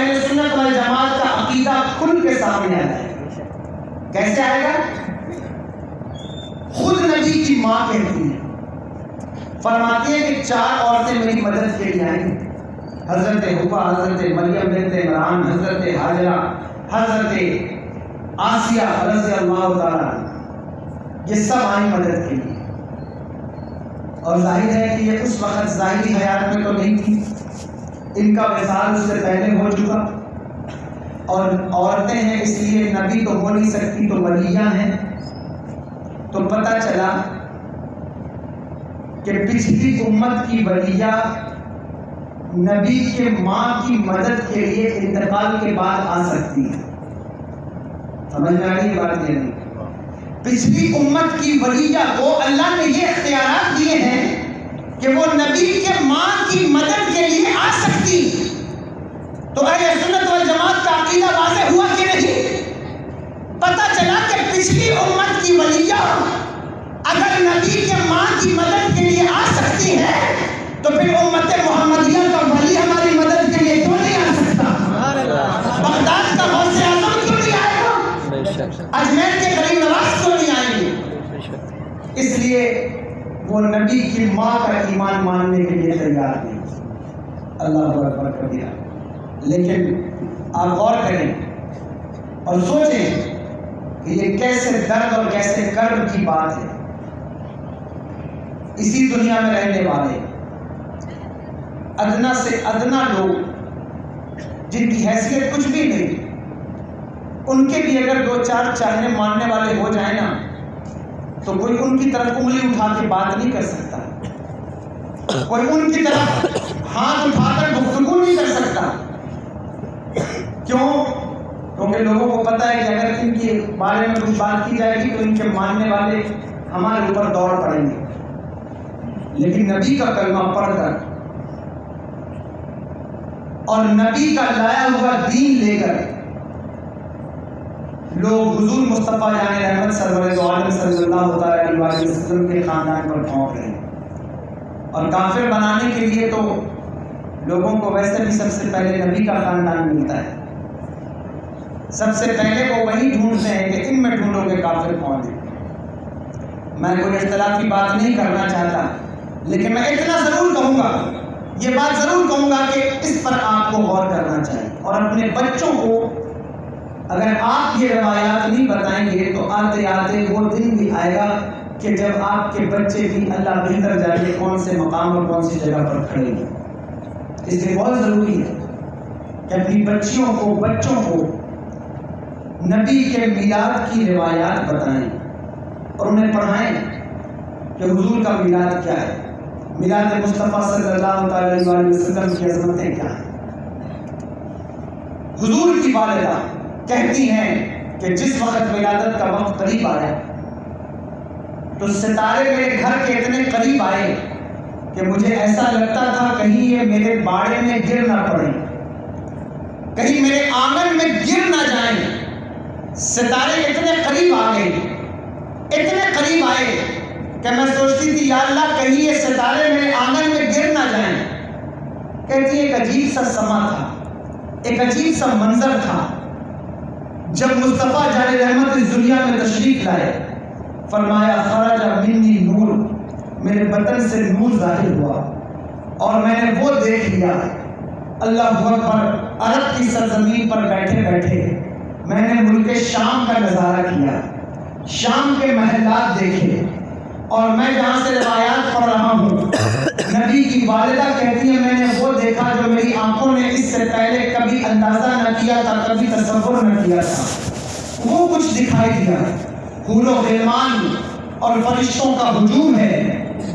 اہل سنت والجماعت کا عقیدہ کھل کے سامنے آ جائے گا۔ کیسے آئے گا؟ خود نبی کی ماں کہتی ہے، فرماتی ہے کہ 4 عورتیں میری مدد کے لیے آئیں، حضرت حبہ، حضرت مریم بنت عمران، حضرت ہاجرہ، حضرت آسیہ رضی اللہ تعالیٰ عنہ، یہ سب آئیں مدد کے لیے۔ اور ظاہر ہے کہ یہ اس وقت ظاہری حیات میں تو نہیں تھی، ان کا وصال اس سے پہلے ہو چکا، اور عورتیں ہیں اس لیے نبی تو ہو نہیں سکتی، تو ولیاں ہیں۔ تو پتہ چلا کہ پچھلی امت کی ولیہ نبی کے ماں کی مدد کے لیے انتقال کے بعد آ سکتی ہے۔ سمجھ میں آ رہی بات؟ یہ نہیں، پچھلی امت کی ولیہ کو اللہ نے یہ اختیارات دیے ہیں کہ وہ نبی کے ماں کی مدد کے لیے آ سکتی۔ تو اہل سنت والجماعت کا عقیدہ واضح ہوا کہ نہیں؟ پتہ چلا کہ پچھلی امت کی ولیہ اگر نبی کے ماں کی مدد کے لیے آ سکتی ہے تو پھر امت محمدیہ کا ولی ہماری مدد کے لیے کیوں نہیں آ سکتا؟ بغداد کا غوث اعظم کیوں نہیں آئے گا؟ اجمیر کے غریب نواز کیوں نہیں آئیں گے؟ اس لیے وہ نبی کی ماں کا ایمان ماننے کے لیے تیار نہیں۔ اللہ اکبر کبیرہ۔ لیکن آپ غور کریں اور سوچیں کہ یہ کیسے درد اور کیسے کرب کی بات ہے۔ اسی دنیا میں رہنے والے ادنا سے ادنا لوگ جن کی حیثیت کچھ بھی نہیں، ان کے بھی اگر 2-4 چاہنے ماننے والے ہو جائیں نا تو کوئی ان کی طرف انگلی اٹھا کے بات نہیں کر سکتا، کوئی ان کی طرف ہاتھ اٹھا کر گفتگو نہیں کر سکتا۔ کیوں؟ کیونکہ لوگوں کو پتہ ہے کہ اگر ان کے بارے میں کچھ بات کی جائے گی تو ان کے ماننے والے ہمارے اوپر دوڑ پڑیں گے۔ لیکن نبی کا کلمہ پڑھ کر اور نبی کا لایا ہوا دین لے کر لوگ حضور مصطفیٰ جان رحمت سرور دو عالم صلی اللہ علیہ وسلم کے خاندان پر پھونک رہے ہیں۔ اور کافر بنانے کے لیے تو لوگوں کو ویسے بھی سب سے پہلے نبی کا خاندان ملتا ہے، سب سے پہلے وہ وہی ڈھونڈتے ہیں کہ ان میں ڈھونڈو گے کافر کون ہے۔ میں کوئی اختلافی بات نہیں کرنا چاہتا، لیکن میں اتنا ضرور کہوں گا، یہ بات ضرور کہوں گا کہ اس پر آپ کو غور کرنا چاہیے، اور اپنے بچوں کو اگر آپ یہ روایات نہیں بتائیں گے تو آتے آتے وہ دن بھی آئے گا کہ جب آپ کے بچے بھی اللہ بہتر جانے کون سے مقام اور کون سی جگہ پر کھڑے گے۔ اس لیے بہت ضروری ہے کہ اپنی بچیوں کو بچوں کو نبی کے میلاد کی روایات بتائیں اور انہیں پڑھائیں کہ حضور کا میلاد کیا ہے، میلاد مصطفیٰ صلی اللہ علیہ وسلم کی عظمتیں کیا ہیں۔ حضور کی والدہ کہتی ہیں کہ جس وقت ولادت کا وقت قریب آیا تو ستارے میرے گھر کے اتنے قریب آئے کہ مجھے ایسا لگتا تھا کہیں یہ میرے باڑے میں گر نہ پڑیں، کہیں میرے آنگن میں گر نہ جائیں۔ ستارے اتنے قریب آ گئے، اتنے قریب آئے کہ میں سوچتی تھی یا اللہ کہیں یہ ستارے میرے آنگن میں گر نہ جائیں۔ کہتی ایک عجیب سا سما تھا، ایک عجیب سا منظر تھا جب مصطفیٰ جان رحمت اس دنیا میں تشریف لائے۔ فرمایا خرج منی نور، میرے بدن سے نور ظاہر ہوا اور میں نے وہ دیکھ لیا۔ اللہ اکبر، عرب کی سرزمین پر بیٹھے بیٹھے میں نے ملک شام کا نظارہ کیا، شام کے محلات دیکھے، اور میں جہاں سے روایات پڑھ رہا ہوں نبی کی والدہ کہتی ہے میں نے وہ دیکھا جو میری آنکھوں نے اس سے پہلے کبھی اندازہ نہ کیا تھا، کبھی تصور نہ کیا تھا۔ وہ کچھ دکھائی دیا، حور و غلمان اور فرشتوں کا ہجوم ہے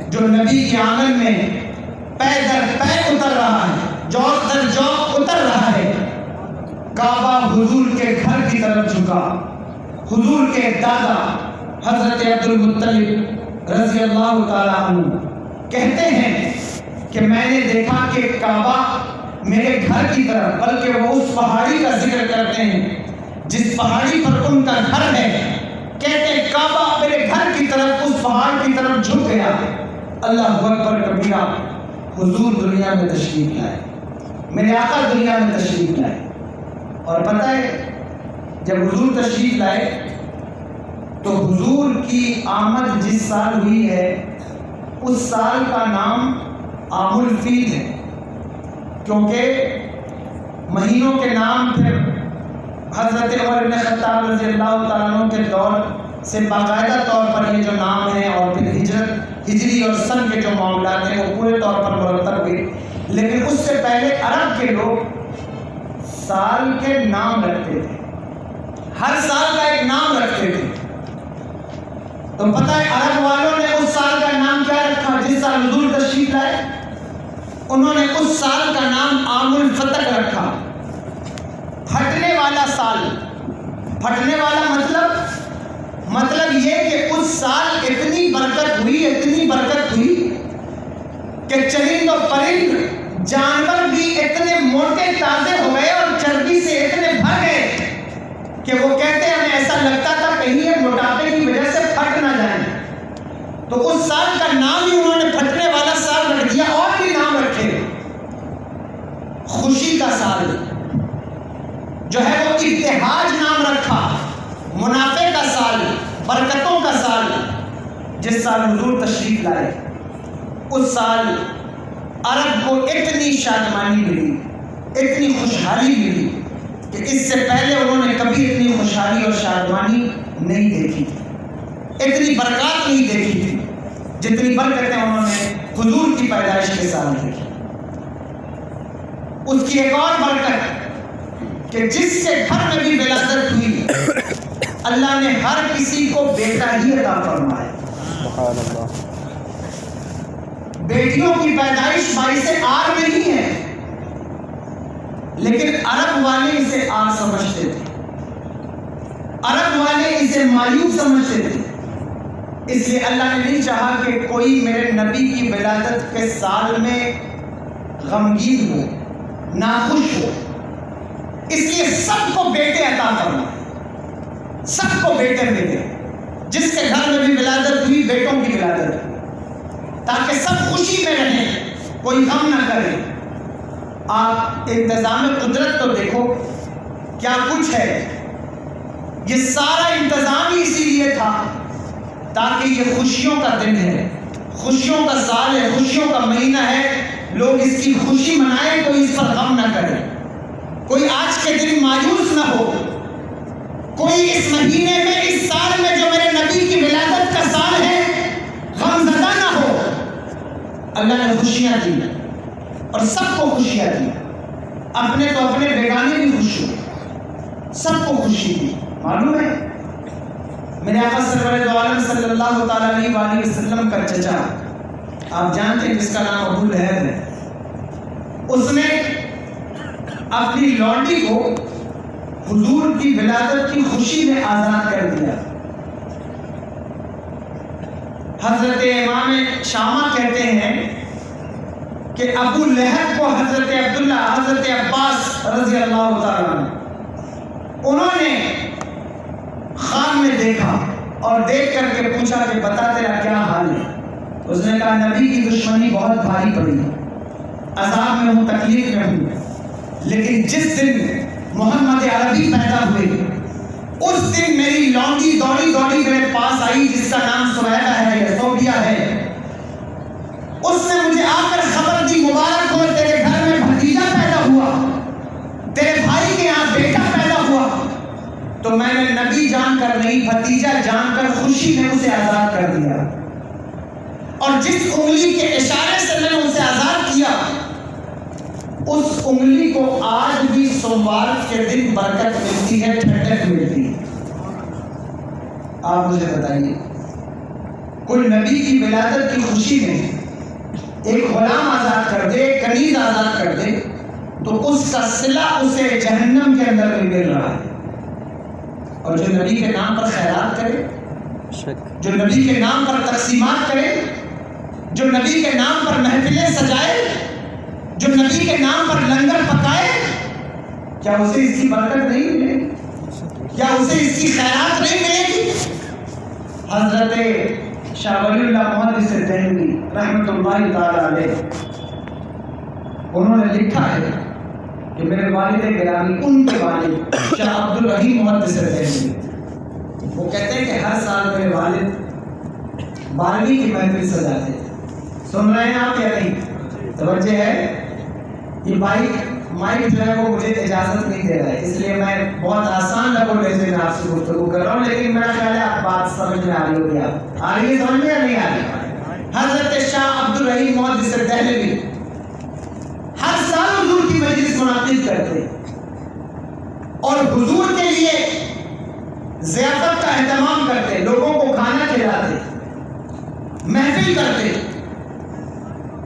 جو نبی کے آنگن میں پے در پے اتر رہا ہے، جوق در جوق اتر رہا ہے۔ کعبہ حضور کے گھر کی طرف جھکا۔ حضور کے دادا حضرت عبد المطلب رضی اللہ تعالیٰ عنہ کہتے ہیں کہ میں نے دیکھا کہ کعبہ میرے گھر کی طرف، بلکہ وہ اس پہاڑی کا ذکر کرتے ہیں جس پہاڑی پر ان کا گھر ہے، کہتے ہیں کعبہ میرے گھر کی طرف، اس پہاڑ کی طرف جھک گیا۔ اللہ اکبر کبیرہ، حضور دنیا میں تشریف لائے، میرے آقا دنیا میں تشریف لائے۔ اور پتہ ہے جب حضور تشریف لائے تو حضور کی آمد جس سال ہوئی ہے اس سال کا نام عام الفیل ہے، کیونکہ مہینوں کے نام پھر حضرت عمر بن خطاب رضی اللہ تعالیٰ عنہ کے دور سے باقاعدہ طور پر یہ جو نام ہے اور پھر ہجری اور سن کے جو معاملات ہیں وہ پورے طور پر مرتب ہوئے، لیکن اس سے پہلے عرب کے لوگ سال کے نام رکھتے تھے، ہر سال کا ایک نام رکھتے تھے۔ تو پتہ ہے عرب والوں نے اس سال کا نام کیا رکھا؟ جس سال حضور تشریف لائے انہوں نے اس سال کا نام عام الفتح رکھا، پھٹنے والا سال۔ پھٹنے والا مطلب یہ کہ اس سال اتنی برکت ہوئی کہ چرند و پرند جانور بھی اتنے موٹے تازے ہو گئے اور چربی سے اتنے بھر گئے کہ وہ کہتے ہیں ہمیں ایسا لگتا تھا کہیں یہ موٹاپے کی وجہ سے پھٹ نہ جائیں۔ تو اس سال کا نام ہی انہوں نے پھٹنے والا سال رکھ دیا، اور بھی نام رکھے، خوشی کا سال جو ہے وہ ابتہاج نام رکھا، منافع کا سال، برکتوں کا سال۔ جس سال حضور تشریف لائے اس سال عرب کو اتنی شادمانی ملی، اتنی خوشحالی ملی کہ اس سے پہلے انہوں نے کبھی اتنی خوشحالی اور شادمانی نہیں دیکھی تھی، اتنی برکات نہیں دیکھی تھی جتنی برکتیں انہوں نے حضور کی پیدائش کے سال دیکھی۔ اس کی ایک اور برکت کہ جس کے گھر میں بھی ولادت ہوئی اللہ نے ہر کسی کو بیٹا ہی عطا فرمایا۔ سبحان اللہ۔ بیٹیوں کی پیدائش باعث آر نہیں ہے، لیکن عرب والے اسے آر سمجھتے تھے، عرب والے اسے مایوس سمجھتے تھے۔ اس لیے اللہ نے نہیں چاہا کہ کوئی میرے نبی کی ولادت کے سال میں غمگین ہو، ناخوش ہو، اس لیے سب کو بیٹے عطا فرمائے، سب کو بیٹے ملے۔ جس کے گھر میں بھی ولادت ہوئی بیٹوں کی ولادت ہوئی، تاکہ سب خوشی میں رہیں، کوئی غم نہ کرے۔ آپ انتظام قدرت تو دیکھو کیا کچھ ہے، یہ سارا انتظام ہی اسی لیے تھا تاکہ یہ خوشیوں کا دن ہے، خوشیوں کا سال ہے، خوشیوں کا مہینہ ہے، لوگ اس کی خوشی منائیں، کوئی اس پر غم نہ کرے، کوئی آج کے دن مایوس نہ ہو، کوئی اس مہینے میں اس سال میں جو میرے نبی کی ولادت کا سال ہے غم زدہ نہ ہو۔ اللہ نے خوشیاں دی اور سب کو خوشیاں دی، اپنے تو اپنے بیگانے بھی خوش ہوئے، سب کو خوشی دی۔ معلوم ہے میرے آقا سرور دو عالم صلی اللہ تعالیٰ علیہ وآلہ وسلم کا چچا، آپ جانتے ہیں جس کا نام ابو لہب ہے، اس نے اپنی لونڈی کو حضور کی ولادت کی خوشی میں آزاد کر دیا۔ حضرت امام شامہ کہتے ہیں کہ ابو لہب کو حضرت عبداللہ، حضرت عباس رضی اللہ تعالیٰ عنہ انہوں نے خواب میں دیکھا اور دیکھ کر کے پوچھا کہ بتا تیرا کیا حال ہے؟ اس نے کہا نبی کی دشمنی بہت بھاری پڑی، عذاب میں ہوں، تکلیف میں ہوں، لیکن جس دن محمد عربی پیدا ہوئے اس دن میری لونڈی دوڑی دوڑی میرے پاس آئی جس کا نام سویدہ ہے یا صوفیہ ہے، اس نے مجھے آ کر خبر دی مبارک ہو تیرے گھر میں بھتیجا پیدا ہوا، تیرے بھائی کے یہاں بیٹا پیدا ہوا۔ تو میں نے نبی جان کر نہیں بھتیجا جان کر خوشی میں اسے آزاد کر دیا، اور جس انگلی کے اشارے سے میں نے اسے آزاد کیا اس انگلی کو آج بھی سوموار کے دن برکت ملتی ہے، ٹھنڈک ملتی ہے۔ آپ مجھے بتائیے کوئی نبی کی ولادت کی خوشی میں ایک غلام آزاد کر دے، ایک کنیز آزاد کر دے تو اس کا صلہ اسے جہنم کے اندر بھی مل رہا ہے، اور جو نبی کے نام پر خیرات کرے، جو نبی کے نام پر تقسیمات کرے، جو نبی کے نام پر محفلیں سجائے، جو نبی کے نام پر لنگر پکائے، کیا اسے اس کی برکت نہیں ملے گی؟ کیا اسے اس کی خیرات نہیں ملے گی؟ حضرت شاہ ولی اللہ محدث دہلوی رحمۃ اللہ تعالی علیہ انہوں نے لکھا ہے کہ میرے والد گرامی ان کے والد شاہ عبد الرحیم محدث دہلوی، وہ کہتے ہیں کہ ہر سال میرے والد 12ویں کی محفل سجاتے تھے. سن رہے ہیں آپ یا نہیں؟ توجہ ہے؟ یہ مائک جو ہے وہ مجھے اجازت نہیں دے رہا ہے، اس لیے میں بہت آسان لفظ و لہجے میں آپ سے گفتگو کر رہا ہوں، لیکن میرا خیال ہے آپ بات سمجھ میں آ رہی ہوگی. آپ آ رہی ہے سمجھ میں یا نہیں آ رہی؟ حضرت شاہ عبد الرحیم محدث دہلوی ہر سال حضور کی مجلس منعقد کرتے اور حضور کے لیے ضیافت کا اہتمام کرتے، لوگوں کو کھانا کھلاتے، محفل کرتے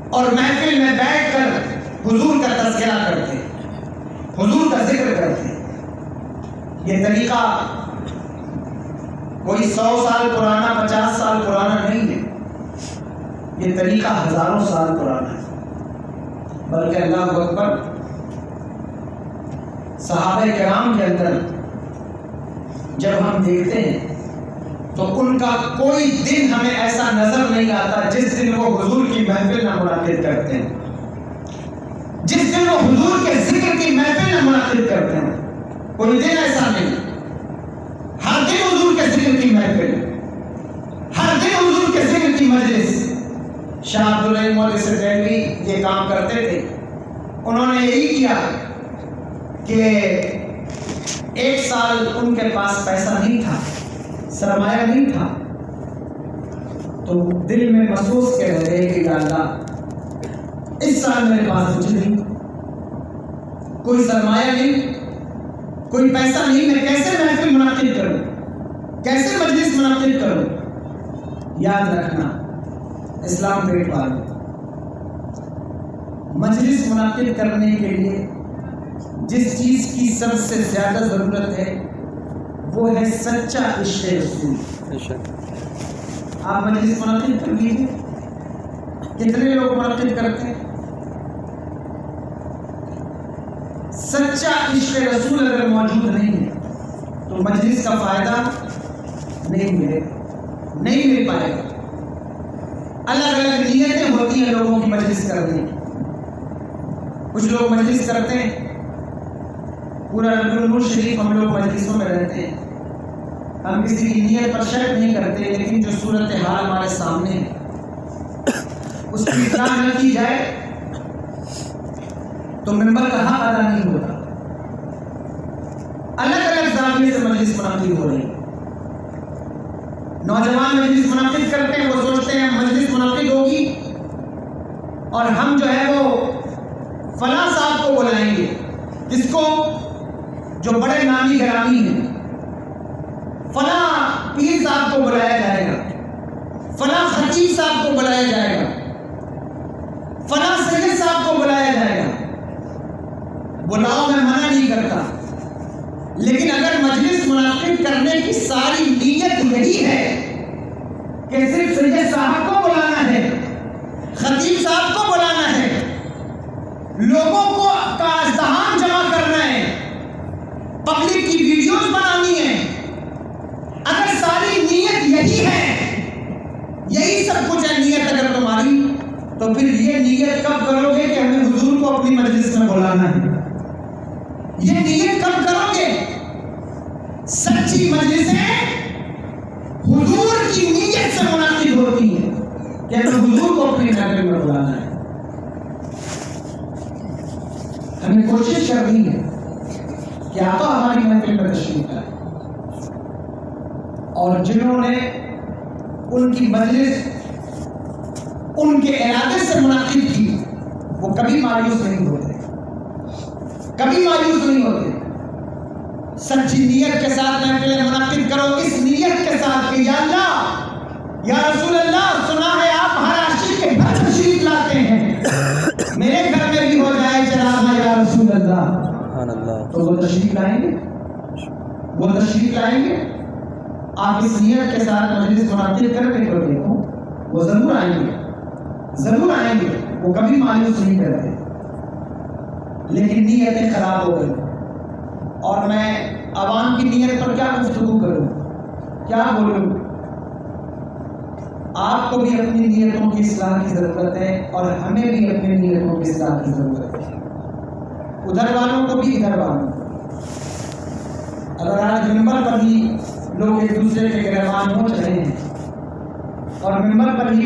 اور محفل میں بیٹھ کر حضور کا تذکرہ کرتے، حضور کا ذکر کرتے. یہ طریقہ کوئی 100 سال پرانا 50 سال پرانا نہیں ہے، یہ طریقہ ہزاروں سال پرانا ہے. بلکہ اللہ اکبر، صحابہ کرام کے اندر جب ہم دیکھتے ہیں تو ان کا کوئی دن ہمیں ایسا نظر نہیں آتا جس دن وہ حضور کی محفل نہ منعقد کرتے ہیں، جس دن وہ حضور کے ذکر کی محفل نہ منعقد کرتے ہیں. کوئی دن ایسا نہیں، ہر دن حضور کے ذکر کی محفل، ہر دن حضور کے ذکر کی مجلس. شاہ عبد الرحیم محدث دہلوی یہ کام کرتے تھے. انہوں نے یہی کیا کہ ایک سال ان کے پاس پیسہ نہیں تھا، سرمایہ نہیں تھا، تو دل میں محسوس کر رہے کہ یا اللہ اس سال میرے پاس کچھ نہیں، کوئی سرمایہ نہیں، کوئی پیسہ نہیں، میں کیسے محفل منعقد کروں، کیسے مجلس منعقد کروں. یاد رکھنا اسلام پیٹ والوں، مجلس منعقد کرنے کے لیے جس چیز کی سب سے زیادہ ضرورت ہے وہ ہے سچا عشق رسول. آپ مجلس منعقد کر لیجیے، کتنے لوگ منعقد کرتے ہیں؟ سچا عشق رسول اگر موجود نہیں ہے تو مجلس کا فائدہ نہیں مل پائے گا. الگ الگ نیتیں ہوتی ہیں لوگوں کی مجلس کرنے کی. کچھ لوگ مجلس کرتے ہیں، پورا ربیع الاول شریف ہم لوگ مجلسوں میں رہتے ہیں، ہم کسی کی نیت پر شک نہیں کرتے، لیکن جو صورتحال ہمارے سامنے ہے اس کی اصلاح نہ کی جائے تو منبر کا حق ادا نہیں ہوتا. الگ الگ زاویے سے مجلس منعقد ہو رہی ہے. نوجوان مجلس منعقد کرتے ہیں، وہ سوچتے ہیں مجلس منعقد ہوگی اور ہم جو ہے وہ فلاں صاحب کو بلائیں گے، جس کو جو بڑے نامی گرامی ہیں، فلاں پیر صاحب کو بلایا جائے گا، فلاں خطیب صاحب کو بلایا جائے گا، فلاں سید صاحب کو بلایا جائے گا. بلاؤ، میں منع نہیں کرتا، لیکن اگر مجلس منعقد کرنے کی ساری نیت یہی ہے کہ صرف سید صاحب کو بلانا ہے، خطیب صاحب کو بلانا ہے، لوگوں کو کا ازدحام جمع کرنا ہے، پبلک کی ویڈیوز بنانی ہے، اگر ساری نیت یہی ہے، یہی سب کچھ ہے نیت اگر تمہاری، تو پھر یہ نیت کب کرو گے کہ ہمیں حضور کو اپنی مجلس میں بلانا ہے؟ یہ نیت کب کرو گے؟ سچی مجلسیں حضور کی نیت سے منعقد ہوتی ہیں کہ ہمیں حضور کو اپنی محفل میں بلانا ہے. ہمیں کوشش کرنی ہے کہ آپ ہماری محفل میں تشریف لائیں، اور جنہوں نے ان کی مجلس ان کے ارادے سے منعقد کی وہ کبھی مایوس نہیں ہوتے، کبھی مایوس نہیں ہوتے. سچی نیت کے ساتھ محفلیں منعقد کرو، اس نیت کے ساتھ کہ یا اللہ، یا رسول اللہ، سنا ہے آپ ہر عاشق کے گھر تشریف لاتے ہیں، میرے گھر میں بھی ہو جائے چراغ یا رسول اللہ، تو وہ تشریف لائیں گے، وہ تشریف لائیں گے. آپ اس نیت کے ساتھ مجلس منعقد کرنے کو دیکھو، وہ ضرور آئیں گے، ضرور آئیں گے، وہ کبھی مایوس نہیں کرتے. لیکن نیتیں خراب ہو گئی، اور میں عوام کی نیت پر کیا گفتگو کروں، کیا بولوں؟ آپ کو بھی اپنی نیتوں کی اصلاح کی ضرورت ہے اور ہمیں بھی اپنی نیتوں کی اصلاح کی ضرورت ہے. ادھر والوں کو بھی ادھر والوں کو۔ اگر آج ممبر پر ہی لوگ ایک دوسرے کے گرہمان نوچ رہے ہیں اور ممبر پر ہی